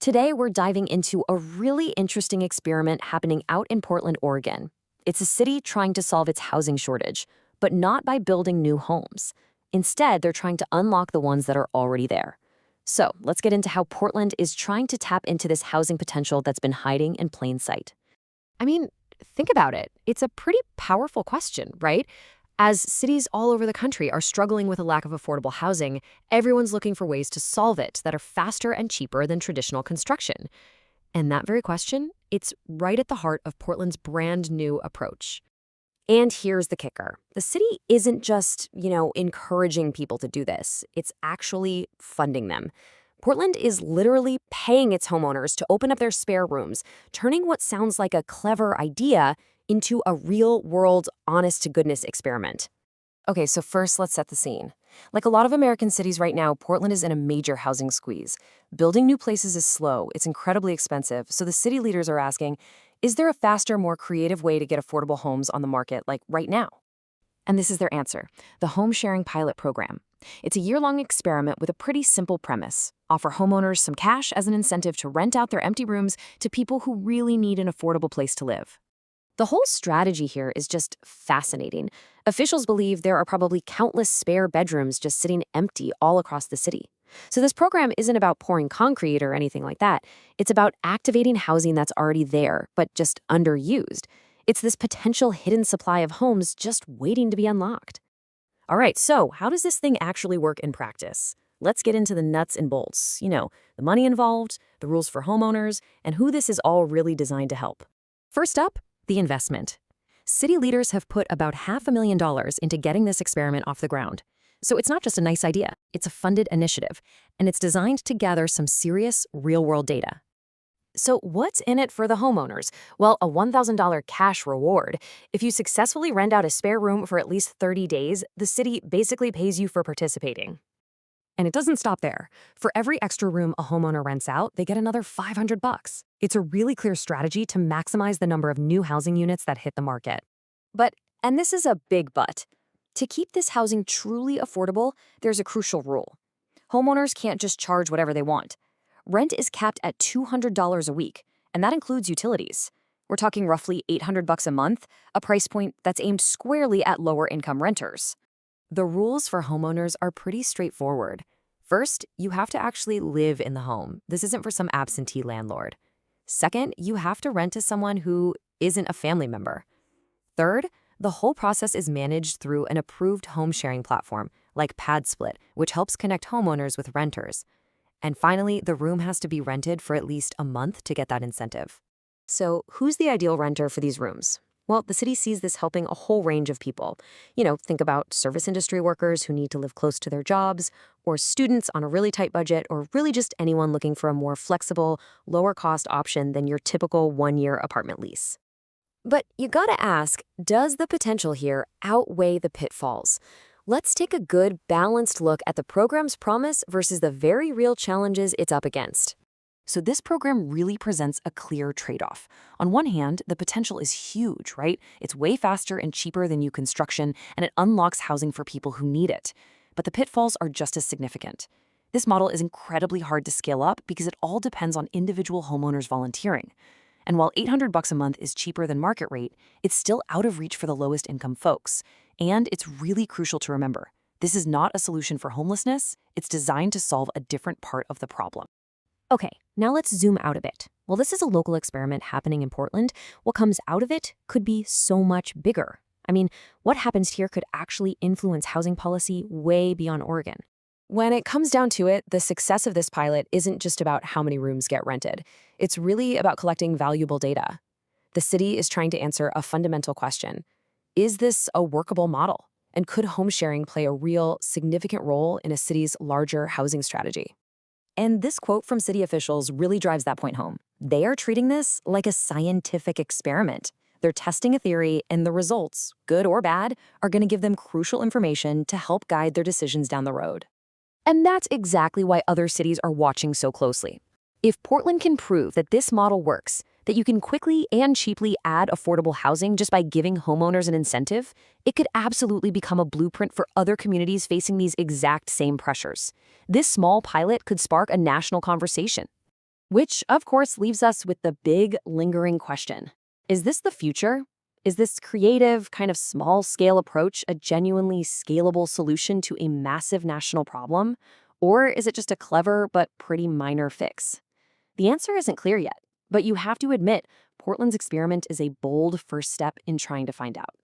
Today, we're diving into a really interesting experiment happening out in Portland, Oregon. It's a city trying to solve its housing shortage, but not by building new homes. Instead, they're trying to unlock the ones that are already there. So, let's get into how Portland is trying to tap into this housing potential that's been hiding in plain sight. I mean, think about it. It's a pretty powerful question, right? As cities all over the country are struggling with a lack of affordable housing, everyone's looking for ways to solve it that are faster and cheaper than traditional construction. And that very question, it's right at the heart of Portland's brand new approach. And here's the kicker. The city isn't just, encouraging people to do this. It's actually funding them. Portland is literally paying its homeowners to open up their spare rooms, turning what sounds like a clever idea into a real-world, honest-to-goodness experiment. Okay, so first let's set the scene. Like a lot of American cities right now, Portland is in a major housing squeeze. Building new places is slow, it's incredibly expensive, so the city leaders are asking, is there a faster, more creative way to get affordable homes on the market, like right now? And this is their answer, the Home Sharing Pilot Program. It's a year-long experiment with a pretty simple premise. Offer homeowners some cash as an incentive to rent out their empty rooms to people who really need an affordable place to live. The whole strategy here is just fascinating. Officials believe there are probably countless spare bedrooms just sitting empty all across the city. So this program isn't about pouring concrete or anything like that. It's about activating housing that's already there, but just underused. It's this potential hidden supply of homes just waiting to be unlocked. All right, so how does this thing actually work in practice? Let's get into the nuts and bolts. The money involved, the rules for homeowners, and who this is all really designed to help. First up, the investment. City leaders have put about $500,000 into getting this experiment off the ground. So it's not just a nice idea, it's a funded initiative, and it's designed to gather some serious, real-world data. So what's in it for the homeowners? Well, a $1,000 cash reward. If you successfully rent out a spare room for at least 30 days, the city basically pays you for participating. And it doesn't stop there. For every extra room a homeowner rents out, they get another $500. It's a really clear strategy to maximize the number of new housing units that hit the market. But, and this is a big but, to keep this housing truly affordable, there's a crucial rule. Homeowners can't just charge whatever they want. Rent is capped at $200 a week, and that includes utilities. We're talking roughly $800 a month, a price point that's aimed squarely at lower-income renters. The rules for homeowners are pretty straightforward. First, you have to actually live in the home. This isn't for some absentee landlord. Second, you have to rent to someone who isn't a family member. Third, the whole process is managed through an approved home sharing platform, like PadSplit, which helps connect homeowners with renters. And finally, the room has to be rented for at least a month to get that incentive. So who's the ideal renter for these rooms? Well, the city sees this helping a whole range of people. Think about service industry workers who need to live close to their jobs, or students on a really tight budget, or really just anyone looking for a more flexible, lower-cost option than your typical one-year apartment lease. But you gotta ask, does the potential here outweigh the pitfalls? Let's take a good, balanced look at the program's promise versus the very real challenges it's up against. So this program really presents a clear trade-off. On one hand, the potential is huge, right? It's way faster and cheaper than new construction, and it unlocks housing for people who need it. But the pitfalls are just as significant. This model is incredibly hard to scale up because it all depends on individual homeowners volunteering. And while $800 a month is cheaper than market rate, it's still out of reach for the lowest income folks. And it's really crucial to remember, this is not a solution for homelessness. It's designed to solve a different part of the problem. Okay, now let's zoom out a bit. While this is a local experiment happening in Portland, what comes out of it could be so much bigger. I mean, what happens here could actually influence housing policy way beyond Oregon. When it comes down to it, the success of this pilot isn't just about how many rooms get rented. It's really about collecting valuable data. The city is trying to answer a fundamental question. Is this a workable model? And could home sharing play a real, significant role in a city's larger housing strategy? And this quote from city officials really drives that point home. They are treating this like a scientific experiment. They're testing a theory, and the results, good or bad, are going to give them crucial information to help guide their decisions down the road. And that's exactly why other cities are watching so closely. If Portland can prove that this model works, that you can quickly and cheaply add affordable housing just by giving homeowners an incentive, it could absolutely become a blueprint for other communities facing these exact same pressures. This small pilot could spark a national conversation. Which, of course, leaves us with the big, lingering question. Is this the future? Is this creative, kind of small-scale approach a genuinely scalable solution to a massive national problem? Or is it just a clever but pretty minor fix? The answer isn't clear yet, but you have to admit, Portland's experiment is a bold first step in trying to find out.